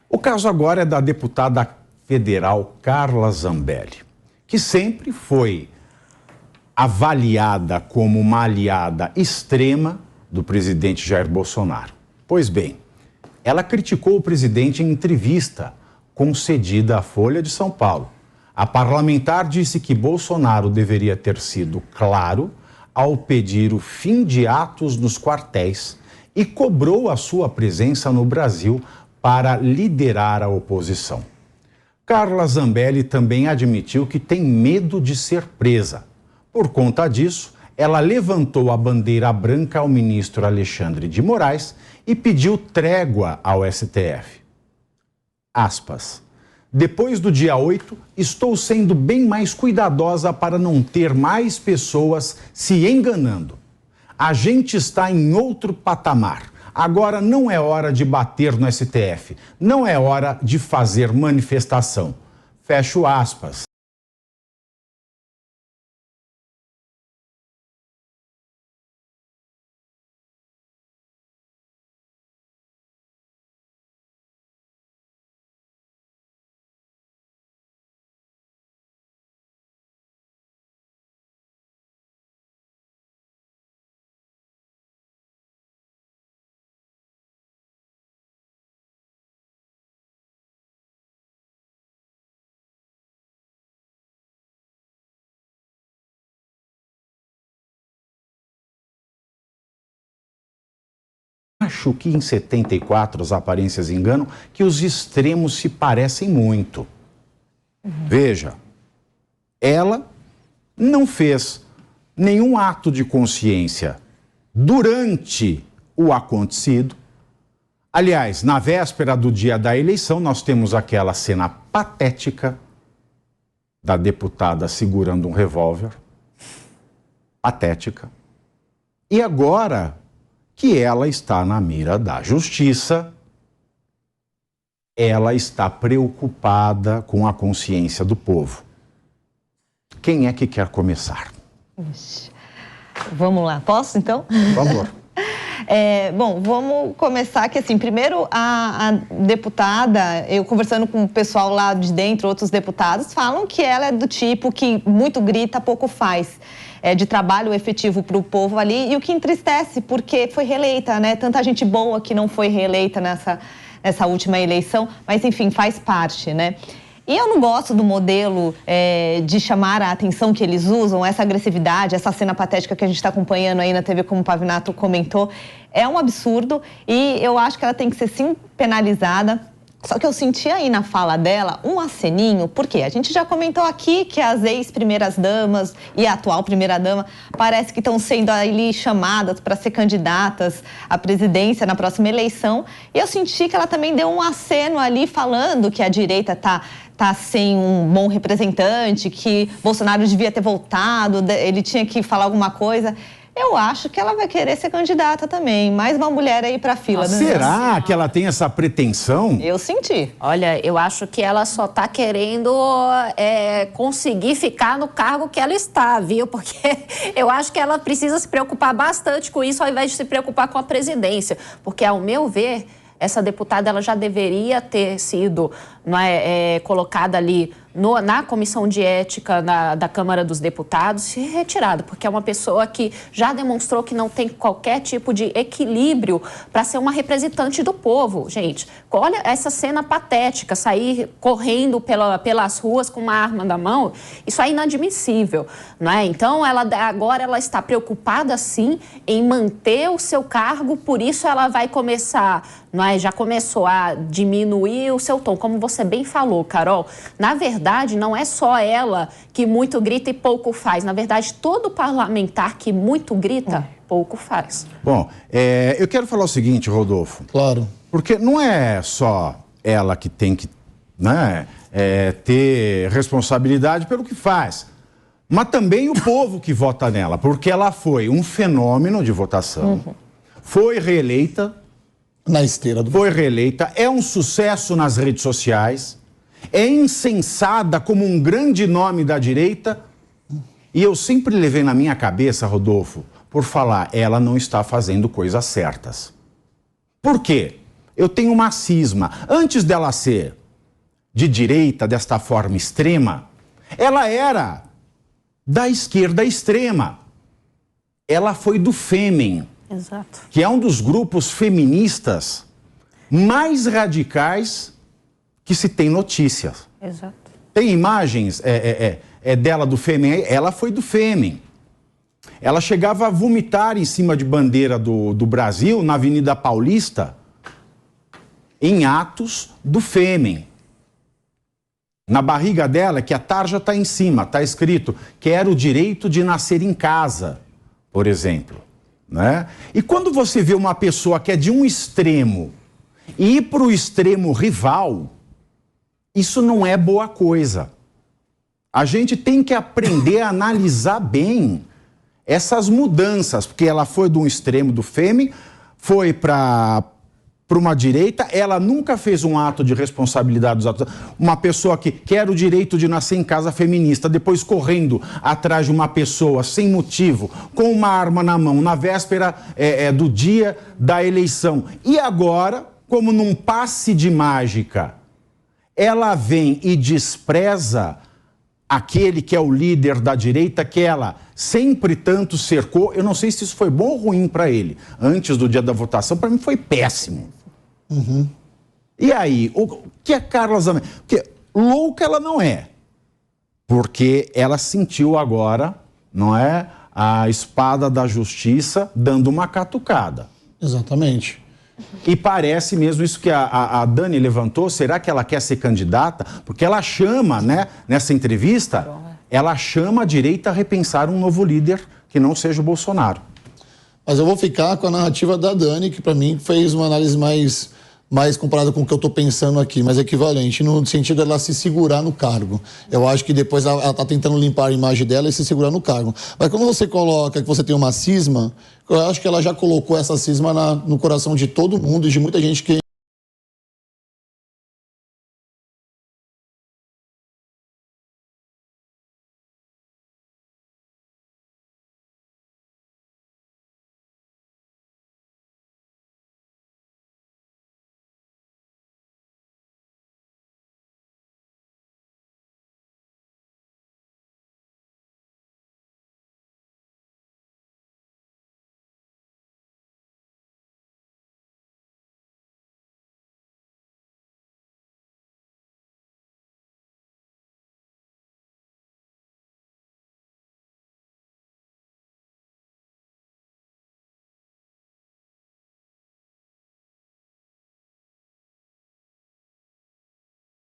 O caso agora é da deputada federal Carla Zambelli, que sempre foi avaliada como uma aliada extrema do presidente Jair Bolsonaro. Pois bem, ela criticou o presidente em entrevista concedida à Folha de São Paulo. A parlamentar disse que Bolsonaro deveria ter sido claro ao pedir o fim de atos nos quartéis e cobrou a sua presença no Brasil para liderar a oposição. Carla Zambelli também admitiu que tem medo de ser presa. Por conta disso, ela levantou a bandeira branca ao ministro Alexandre de Moraes e pediu trégua ao STF. Aspas. Depois do dia 8, estou sendo bem mais cuidadosa para não ter mais pessoas se enganando. A gente está em outro patamar. Agora não é hora de bater no STF. Não é hora de fazer manifestação. Fecho aspas. Acho que em 74 as aparências enganam, que os extremos se parecem muito. Veja, ela não fez nenhum ato de consciência durante o acontecido. Aliás, na véspera do dia da eleição, nós temos aquela cena patética da deputada segurando um revólver. Patética. E agora que ela está na mira da justiça, ela está preocupada com a consciência do povo. Quem é que quer começar? Vamos lá, posso então? Por favor. Bom, vamos começar que assim, primeiro a deputada, eu conversando com o pessoal lá de dentro, outros deputados, falam que ela é do tipo que muito grita, pouco faz. De trabalho efetivo para o povo ali, e o que entristece, porque foi reeleita, né? Tanta gente boa que não foi reeleita nessa última eleição, mas enfim, faz parte, né? E eu não gosto do modelo de chamar a atenção que eles usam, essa agressividade, essa cena patética que a gente está acompanhando aí na TV, como o Pavinato comentou, é um absurdo e eu acho que ela tem que ser sim penalizada. Só que eu senti aí na fala dela um aceninho, porque a gente já comentou aqui que as ex-primeiras-damas e a atual primeira-dama parece que estão sendo ali chamadas para ser candidatas à presidência na próxima eleição. E eu senti que ela também deu um aceno ali falando que a direita tá sem um bom representante, que Bolsonaro devia ter voltado, ele tinha que falar alguma coisa. Eu acho que ela vai querer ser candidata também. Mais uma mulher aí pra fila. Nossa, será que ela tem essa pretensão? Eu senti. Olha, eu acho que ela só tá querendo conseguir ficar no cargo que ela está, viu? Porque eu acho que ela precisa se preocupar bastante com isso, ao invés de se preocupar com a presidência. Porque, ao meu ver, essa deputada ela já deveria ter sido colocada ali na comissão de ética da Câmara dos Deputados e retirada, porque é uma pessoa que já demonstrou que não tem qualquer tipo de equilíbrio para ser uma representante do povo. Gente, olha essa cena patética, sair correndo pelas ruas com uma arma na mão, isso é inadmissível, não é? Então, agora ela está preocupada, sim, em manter o seu cargo, por isso ela vai começar, não é? Já começou a diminuir o seu tom, como você bem falou, Carol. Na verdade, não é só ela que muito grita e pouco faz. Na verdade, todo parlamentar que muito grita, pouco faz. Bom, eu quero falar o seguinte, Rodolfo. Claro. Porque não é só ela que tem que ter responsabilidade pelo que faz, mas também o povo que vota nela, porque ela foi um fenômeno de votação, foi reeleita. Na esteira do... Foi reeleita, é um sucesso nas redes sociais, é incensada como um grande nome da direita. E eu sempre levei na minha cabeça, Rodolfo, por falar, ela não está fazendo coisas certas. Por quê? eu tenho uma cisma. Antes dela ser de direita, desta forma extrema, ela era da esquerda extrema. Ela foi do Fêmen, Exato. que é um dos grupos feministas mais radicais que se tem notícias. Exato. Tem imagens dela do Fêmen, ela foi do Fêmen. Ela chegava a vomitar em cima de bandeira do Brasil, na Avenida Paulista, em atos do Fêmen. Na barriga dela, que a tarja está em cima, está escrito: quero o direito de nascer em casa, por exemplo. Né? E quando você vê uma pessoa que é de um extremo e ir para o extremo rival, isso não é boa coisa. A gente tem que aprender a analisar bem essas mudanças, porque ela foi de um extremo do Fêmen, foi para uma direita, ela nunca fez um ato de responsabilidade dos atos. Uma pessoa que quer o direito de nascer em casa feminista, depois correndo atrás de uma pessoa sem motivo, com uma arma na mão, na véspera do dia da eleição. E agora, como num passe de mágica, ela vem e despreza aquele que é o líder da direita, que ela sempre tanto cercou. Eu não sei se isso foi bom ou ruim para ele. Antes do dia da votação, para mim foi péssimo. Uhum. E aí, o que a Carla Zambelli... Porque louca ela não é. Porque ela sentiu agora, não é, a espada da justiça dando uma catucada. Exatamente. E parece mesmo isso que a Dani levantou, será que ela quer ser candidata? Porque ela chama, né, nessa entrevista, ela chama a direita a repensar um novo líder que não seja o Bolsonaro. Mas eu vou ficar com a narrativa da Dani, que para mim fez uma análise mais comparada com o que eu estou pensando aqui, mas equivalente, no sentido dela se segurar no cargo. Eu acho que depois ela está tentando limpar a imagem dela e se segurar no cargo. Mas quando você coloca que você tem uma cisma, eu acho que ela já colocou essa cisma no coração de todo mundo e de muita gente que...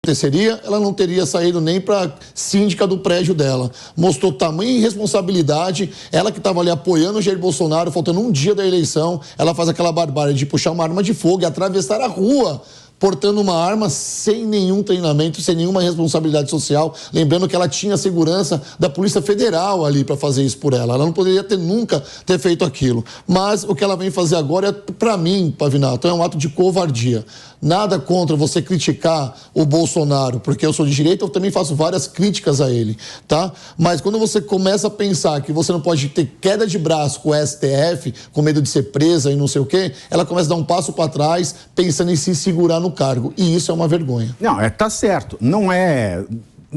aconteceria, ela não teria saído nem para síndica do prédio dela. Mostrou tamanha irresponsabilidade, ela que estava ali apoiando o Jair Bolsonaro, faltando um dia da eleição, ela faz aquela barbárie de puxar uma arma de fogo e atravessar a rua portando uma arma sem nenhum treinamento, sem nenhuma responsabilidade social. Lembrando que ela tinha a segurança da Polícia Federal ali para fazer isso por ela. Ela não poderia nunca ter feito aquilo. Mas o que ela vem fazer agora, para mim, Pavinato, é um ato de covardia. Nada contra você criticar o Bolsonaro, porque eu sou de direita, eu também faço várias críticas a ele, tá? Mas quando você começa a pensar que você não pode ter queda de braço com o STF, com medo de ser presa e não sei o quê, ela começa a dar um passo para trás, pensando em se segurar no cargo. E isso é uma vergonha. Não, tá certo. Não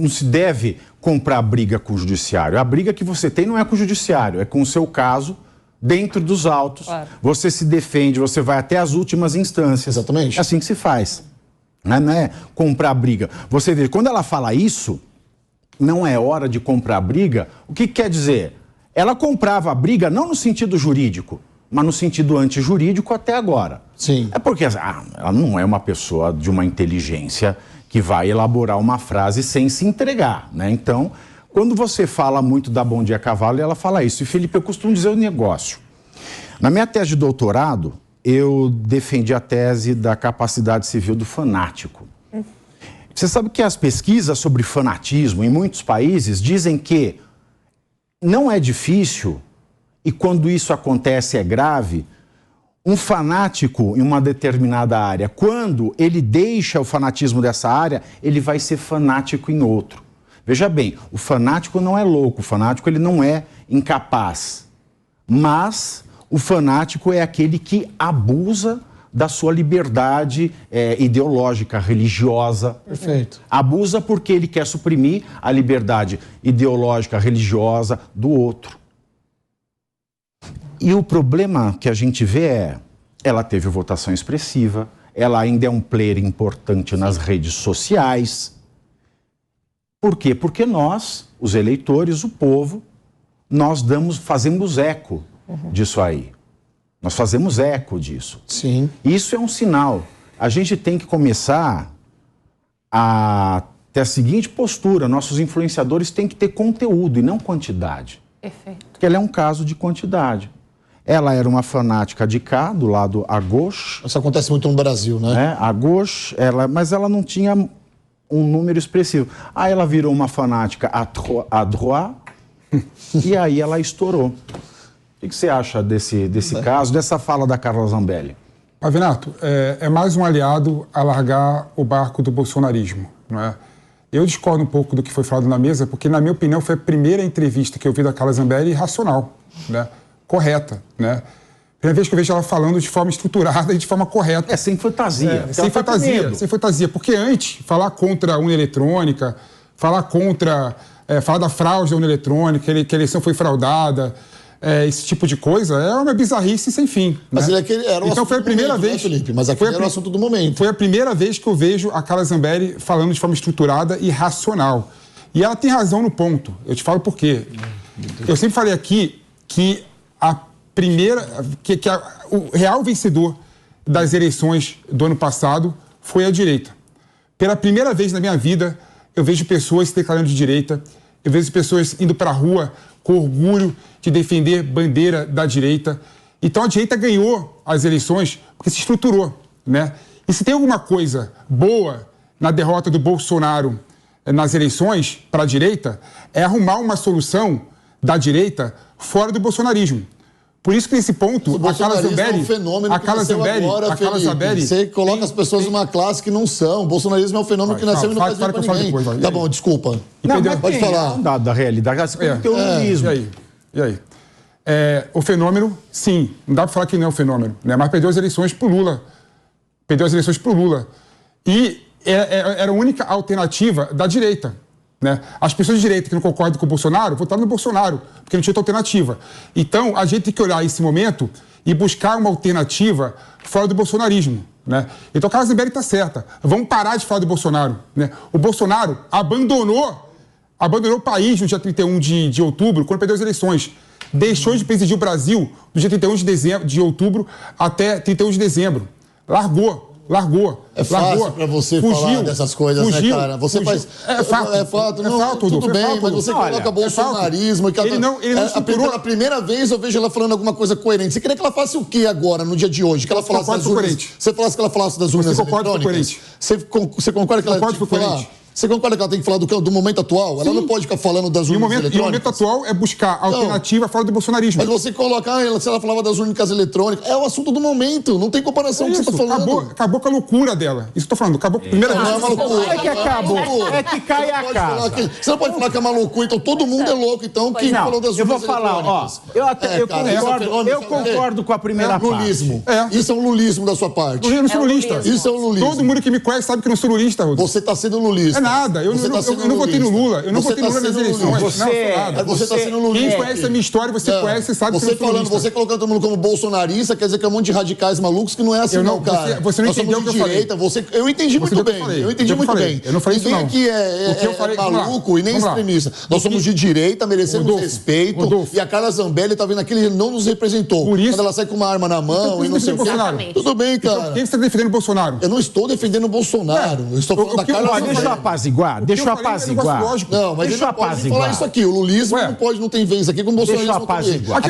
se deve comprar briga com o judiciário. A briga que você tem não é com o judiciário, é com o seu caso, dentro dos autos. Claro. Você se defende, você vai até as últimas instâncias. Exatamente. É assim que se faz. Não é comprar briga. Você vê, quando ela fala isso, não é hora de comprar briga, o que quer dizer? Ela comprava a briga não no sentido jurídico, mas no sentido antijurídico até agora. Sim. É porque ela não é uma pessoa de uma inteligência que vai elaborar uma frase sem se entregar, né? Então, quando você fala muito da Bom Dia Cavalo, ela fala isso. E, Felipe, eu costumo dizer o negócio. Na minha tese de doutorado, eu defendi a tese da capacidade civil do fanático. Você sabe que as pesquisas sobre fanatismo em muitos países dizem que não é difícil, e quando isso acontece é grave, um fanático em uma determinada área, quando ele deixa o fanatismo dessa área, ele vai ser fanático em outro. Veja bem, o fanático não é louco, o fanático ele não é incapaz, mas o fanático é aquele que abusa da sua liberdade ideológica, religiosa. Perfeito. Abusa porque ele quer suprimir a liberdade ideológica, religiosa do outro. E o problema que a gente vê ela teve votação expressiva, ela ainda é um player importante nas redes sociais. Por quê? Porque nós, os eleitores, o povo, nós fazemos eco disso aí. Nós fazemos eco disso. Sim. Isso é um sinal. A gente tem que começar a ter a seguinte postura: nossos influenciadores têm que ter conteúdo e não quantidade. Perfeito. Porque ela é um caso de quantidade. Ela era uma fanática de cá, do lado à gauche. Isso acontece muito no Brasil, né? À gauche, mas ela não tinha um número expressivo. Aí ela virou uma fanática à droite e aí ela estourou. O que você acha desse caso, dessa fala da Carla Zambelli? Pavinato, é mais um aliado a largar o barco do bolsonarismo, não é? Eu discordo um pouco do que foi falado na mesa, porque, na minha opinião, foi a primeira entrevista que eu vi da Carla Zambelli racional, né? Correta, né? Primeira vez que eu vejo ela falando de forma estruturada e de forma correta. Sem fantasia. Sem fantasia, sem fantasia. Porque antes, falar contra a urna eletrônica, falar da fraude da urna eletrônica, que a eleição foi fraudada, esse tipo de coisa, é uma bizarrice sem fim. Mas né? era o então foi a primeira momento, vez, né, Felipe? Mas aquele era o assunto do momento. Foi a primeira vez que eu vejo a Carla Zambelli falando de forma estruturada e racional. E ela tem razão no ponto. Eu te falo por quê. Eu sempre falei aqui que o real vencedor das eleições do ano passado foi a direita. Pela primeira vez na minha vida, eu vejo pessoas se declarando de direita, eu vejo pessoas indo para a rua com orgulho de defender bandeira da direita. Então a direita ganhou as eleições porque se estruturou, né? E se tem alguma coisa boa na derrota do Bolsonaro nas eleições para a direita, é arrumar uma solução da direita fora do bolsonarismo. Por isso que nesse ponto, a Carla Zambelli é um fenômeno que nasceu agora, Felipe. Você coloca as pessoas numa classe que não são. O bolsonarismo é um fenômeno que nasceu e não faz bem pra ninguém. Tá bom, desculpa. Pode falar. Da realidade, tem o lulismo. E aí? O fenômeno, sim. Não dá pra falar que não é um fenômeno, né? Mas perdeu as eleições pro Lula. E era a única alternativa da direita. Né? As pessoas de direita que não concordam com o Bolsonaro votaram no Bolsonaro, porque não tinha outra alternativa. Então, a gente tem que olhar esse momento e buscar uma alternativa fora do bolsonarismo. Né? Então, a Carla Zambelli está certa. Vamos parar de falar do Bolsonaro. Né? O Bolsonaro abandonou o país no dia 31 de outubro, quando perdeu as eleições. Deixou de presidir o Brasil do dia 31 de outubro até 31 de dezembro. Largou. É fácil pra você falar dessas coisas, né, cara? Você faz... É fato. Tudo bem, mas você coloca bolsonarismo... Pela primeira vez eu vejo ela falando alguma coisa coerente. Você queria que ela faça o quê agora, no dia de hoje? Que ela falasse das urnas... Você falasse que ela falasse das urnas eletrônicas? Você concorda que ela tem que falar? Você concorda que ela tem que falar do momento atual? Ela não pode ficar falando das urnas eletrônicas? E o momento atual é buscar alternativa fora do bolsonarismo. Mas você coloca, se ela falava das urnas eletrônicas, é o assunto do momento, não tem comparação com o que você está falando. Acabou com a loucura dela. Isso que eu tô falando, acabou com a primeira vez. Não é uma loucura. É que acabou. É que cai a casa. Você não pode falar que é uma loucura, então todo mundo é louco, então, que falou das urnas eletrônicas. Eu concordo com a primeira parte. Lulismo. Isso é um lulismo da sua parte. Eu não sou lulista. Isso é um lulismo. Todo mundo que me conhece sabe que eu não sou lulista, Rodrigo. Você está sendo lulista. Nada, eu não votei no Lula, eu não votei no Lula nas eleições. Você está sendo lulista. Quem conhece a minha história, você conhece e sabe que eu sou lulista. Você colocando todo mundo como bolsonarista, quer dizer que é um monte de radicais malucos que não é assim, não, cara. Você não entendeu o que eu falei. Eu entendi muito bem. Eu entendi muito bem. Eu não falei isso, não. Ninguém aqui é maluco e nem extremista. Nós somos de direita, merecemos respeito. E a Carla Zambelli tá vendo aquele não nos representou. Quando ela sai com uma arma na mão e não sei o quê. Tudo bem, cara. Quem você está defendendo o Bolsonaro? Eu não estou defendendo o Bolsonaro. Eu estou falando da Carla Zambelli. Deixa eu apaziguar. Não, mas ele não pode falar isso aqui. O lulismo não tem vez aqui com o Bolsonaro. Deixa eu apaziguar.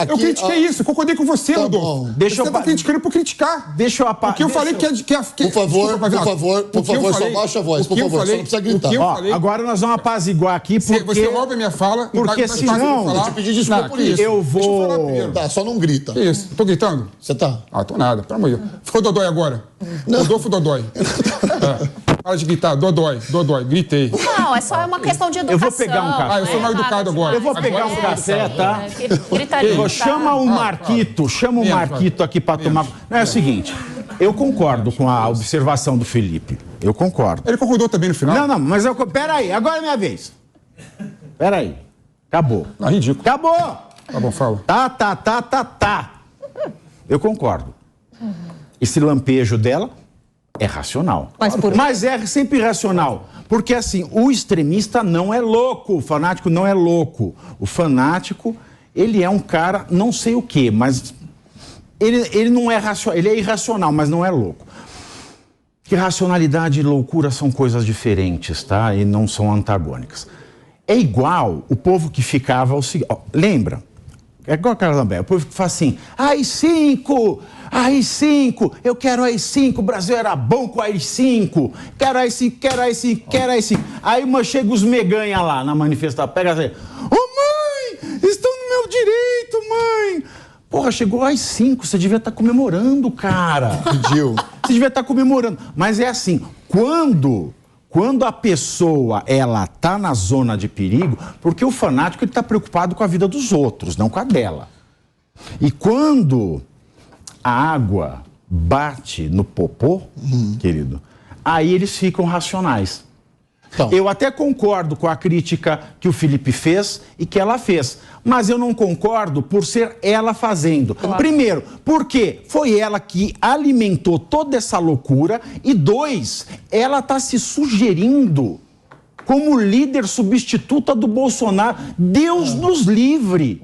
Eu critiquei isso, concordei com você, Rodolfo. Você está criticando por criticar. Deixa eu apaziguar. O que eu falei que é... Por favor, só baixa a voz, por favor, só não precisa gritar. Agora nós vamos apaziguar aqui porque... Você rouba a minha fala... Porque senão... Eu te pedi desculpa por isso. Eu vou... Tá, só não grita. Que isso? Tô gritando? Você tá? Tô nada, pelo amor de Deus. Ficou Dodói agora. Rodolfo Dodói. Para de gritar, Dodói, gritei. Não, é só uma questão de educação. Eu vou pegar um café. Eu sou mal educado agora. Eu vou pegar um café, tá? Gritaria. Chama o Marquito, aqui para tomar... Não, é o seguinte, Eu concordo com a observação do Felipe. Eu concordo. Ele concordou também no final? Não, mas peraí, agora é minha vez. Peraí. Acabou. Não, ridículo. Acabou! Tá bom, fala. Tá. Eu concordo. Esse lampejo dela é racional. Mas é sempre irracional. Porque, assim, o extremista não é louco, o fanático não é louco. O fanático, ele é um cara, não sei o quê, mas ele não é racional, ele é irracional, mas não é louco. Que racionalidade e loucura são coisas diferentes, tá? E não são antagônicas. É igual o povo que ficava... Lembra? É igual a Carla Zambelli, o povo que fala assim, AI-5, eu quero AI-5, o Brasil era bom com AI-5, quero AI-5. Aí chega os meganha lá na manifestação, pega assim, mãe, estão no meu direito, mãe. Porra, chegou AI-5, você devia estar comemorando, cara. Pediu. Você devia estar comemorando. Mas é assim, quando a pessoa, ela tá na zona de perigo, porque o fanático, ele tá preocupado com a vida dos outros, não com a dela. E quando a água bate no popô, querido, aí eles ficam racionais. Então, eu até concordo com a crítica que o Felipe fez e que ela fez, mas eu não concordo por ser ela fazendo. Primeiro, porque foi ela que alimentou toda essa loucura e dois, ela está se sugerindo como líder substituta do Bolsonaro. Deus nos livre.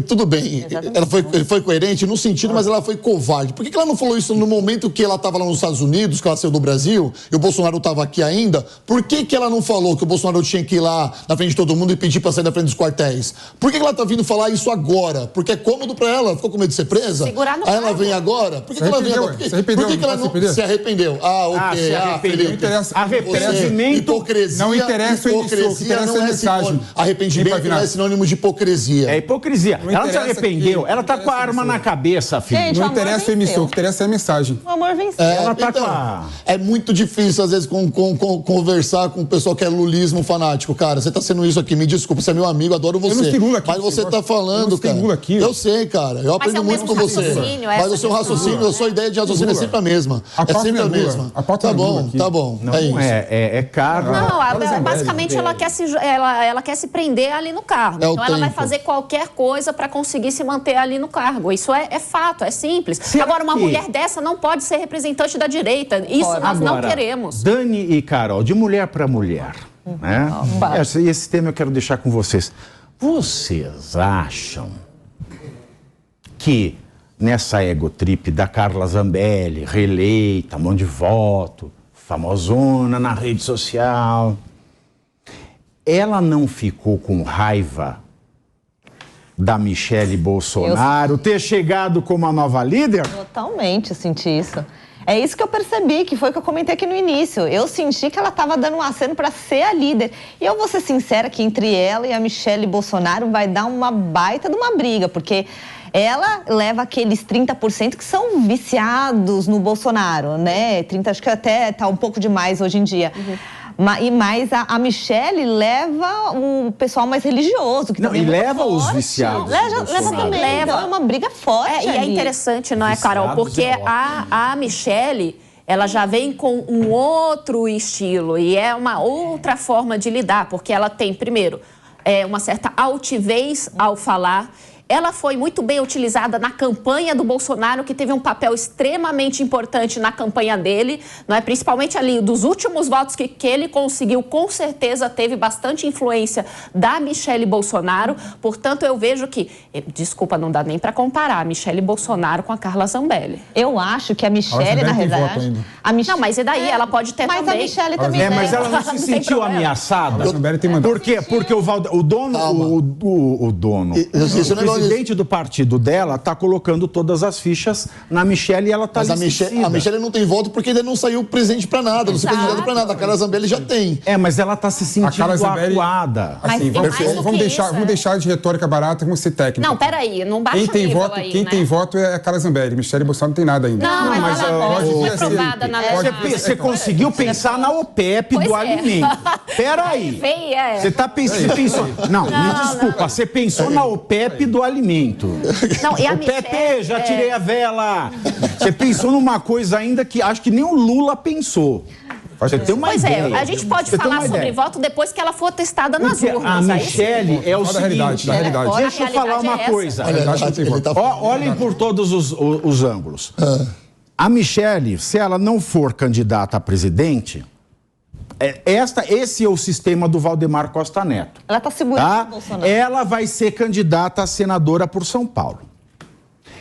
Tudo bem, ela foi coerente no sentido, mas ela foi covarde. Por que ela não falou isso no momento que ela estava lá nos Estados Unidos, que ela saiu do Brasil, e o Bolsonaro estava aqui ainda? Por que ela não falou que o Bolsonaro tinha que ir lá na frente de todo mundo e pedir para sair da frente dos quartéis? Por que ela está vindo falar isso agora? Porque é cômodo para ela, ficou com medo de ser presa? Segurar no Aí ela vem agora? Por que ela vem agora? Por que ela não se arrependeu? Se arrependeu. Arrependimento. Hipocrisia. Não interessa o emissor, o que interessa é a mensagem. Arrependimento não é sinônimo de hipocrisia. É hipocrisia. Ela não se arrependeu, ela tá com a arma na cabeça, filho. Gente, não interessa o emissor, o que interessa é a mensagem. O amor venceu. Ela tá com a... É muito difícil, às vezes, conversar com o pessoal que é lulismo fanático. Cara, você tá sendo isso aqui, me desculpa, você é meu amigo, adoro você. Eu não sei Lula aqui, mas você tá falando, cara. Lula aqui. Eu sei, cara. Eu aprendo muito com você. Mas o seu raciocínio, a sua ideia de raciocínio é sempre a mesma. É sempre a mesma. Tá bom. Não, é caro. Não, basicamente ela quer se prender ali no cargo. Então ela vai fazer qualquer coisa para conseguir se manter ali no cargo. Isso é fato, é simples. Agora, uma mulher dessa não pode ser representante da direita. Isso nós não queremos. Dani e Carol, de mulher para mulher, né? Esse tema eu quero deixar com vocês. Vocês acham que nessa egotrip da Carla Zambelli, reeleita, mão de voto, famosona na rede social, ela não ficou com raiva da Michele Bolsonaro ter chegado como a nova líder? Totalmente, eu senti isso. É isso que eu percebi, que foi o que eu comentei aqui no início. Eu senti que ela estava dando um aceno para ser a líder. E eu vou ser sincera que entre ela e a Michele Bolsonaro vai dar uma baita de uma briga, porque ela leva aqueles 30% que são viciados no Bolsonaro, né? 30%, acho que até tá um pouco demais hoje em dia. Mas a Michele leva o pessoal mais religioso. Que não, e leva forte. Os viciados. Leva também. Então é uma briga forte. E é interessante, não é, Carol? Porque a Michele, ela já vem com um outro estilo e é uma outra forma de lidar, porque ela tem, primeiro, uma certa altivez ao falar. Ela foi muito bem utilizada na campanha do Bolsonaro, que teve um papel extremamente importante na campanha dele, não é? Principalmente ali dos últimos votos que ele conseguiu, com certeza teve bastante influência da Michele Bolsonaro. Portanto, eu vejo que, desculpa, não dá nem para comparar a Michele Bolsonaro com a Carla Zambelli. Eu acho que a Michele, na verdade... Não, mas e daí? Ela pode ter mas também. Mas a Michele também mas ela não se sentiu ameaçada. Por quê? Porque o dono... O presidente do partido dela está colocando todas as fichas na Michele e ela está a Michele não tem voto porque ainda não saiu presidente para nada, não se candidato para nada. A Carla Zambelli já tem. Mas ela está se sentindo acuada. Assim, vamos deixar de retórica barata, vamos ser técnicos. Não, peraí, não baixa quem tem voto é a Carla Zambelli. Michele Bolsonaro não tem nada ainda. Não, mas ela foi aprovada na lei. Você conseguiu pensar na OPEP do alimento. Peraí. Você está pensando... Não, me desculpa, você pensou na OPEP do alimento. Não, e a O Michelle, PT, já tirei a vela. Você pensou numa coisa ainda que acho que nem o Lula pensou. Você tem uma Pois ideia. a gente pode Você tem falar uma sobre ideia. voto depois que ela for testada nas Porque urnas. a aí sim. Michelle é o Fala da realidade, seguinte. da realidade. Deixa eu A falar realidade uma é essa. coisa. Olha, ele tá Olhem por todos os ângulos. A Michelle, se ela não for candidata a presidente, esse é o sistema do Valdemar Costa Neto. Ela está segurando Tá? o Bolsonaro. Ela vai ser candidata a senadora por São Paulo.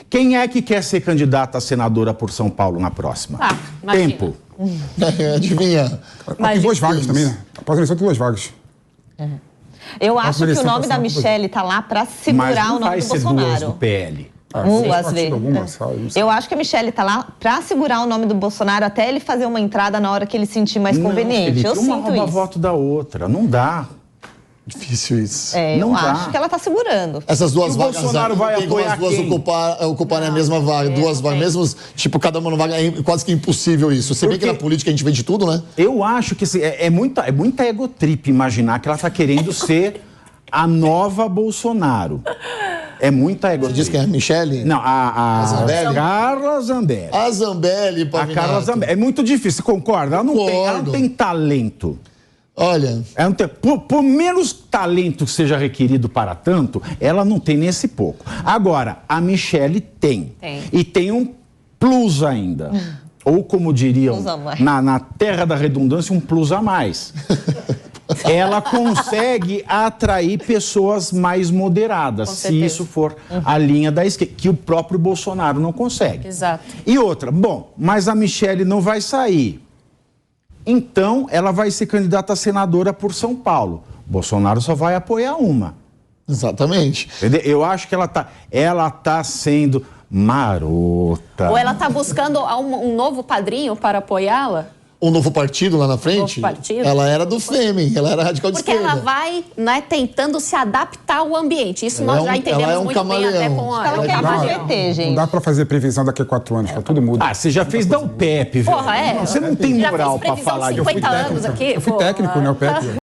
Quem é que quer ser candidata a senadora por São Paulo na próxima? Ah, imagina. Tempo. Adivinha? Tem 2 vagas também, né? Após a eleição tem 2 vagas. Eu acho que o eleição nome da passada, Michelle está lá para Mas segurar não o nome vai do ser duas do Bolsonaro. PL. Às vezes. Alguma, sabe? Não sei. Eu acho que a Michelle está lá para segurar o nome do Bolsonaro até ele fazer uma entrada na hora que ele sentir mais conveniente. Não, Eu Felipe, uma sinto rouba isso. voto da outra. Não dá. Difícil isso. Não eu dá. acho que ela está segurando. Essas duas E o vagas Bolsonaro aí, vai tem como apoiar as duas quem? ocuparem a mesma vaga, duas vagas, mesmo, tipo, cada uma vaga, é quase que impossível isso. Você vê que na política a gente vê de tudo, né? Eu acho que é muita egotrip imaginar que ela está querendo ser a nova Bolsonaro. É muita Você egotrip. diz que é a Michelle? Não, a Zambelli? Carla Zambelli. A Zambelli, A Pavinato. Carla Zambelli. É muito difícil, você concorda? Ela não tem talento. Olha, Ela não tem, por menos talento que seja requerido para tanto, ela não tem nesse pouco. Agora, a Michelle tem. E tem um plus ainda. Ou como diriam Plus a mais. na terra da redundância, um plus a mais. Ela consegue atrair pessoas mais moderadas, Com se certeza. isso for a linha da esquerda, que o próprio Bolsonaro não consegue. Exato. E outra, bom, mas a Michelle não vai sair. Então, ela vai ser candidata a senadora por São Paulo. Bolsonaro só vai apoiar uma. exatamente. Entendeu? Eu acho que ela tá sendo marota. Ou ela está buscando um novo padrinho para apoiá-la? Um novo partido lá na frente, Novo partido? ela era do Fêmen, ela era radical de Porque esquerda. ela vai, né, tentando se adaptar ao ambiente. Isso Ela nós é já um- entendemos ela é um muito bem até camaleão. com a... Ela é um quer camaleão. PT, Não gente. dá pra fazer previsão daqui a 4 anos, tá tudo muda. Ah, você já fez da UPEP, velho. Porra, é. Você não tem Já moral fiz pra previsão falar de 50 UPEP. anos aqui. Eu fui pô. técnico, né, o PEP.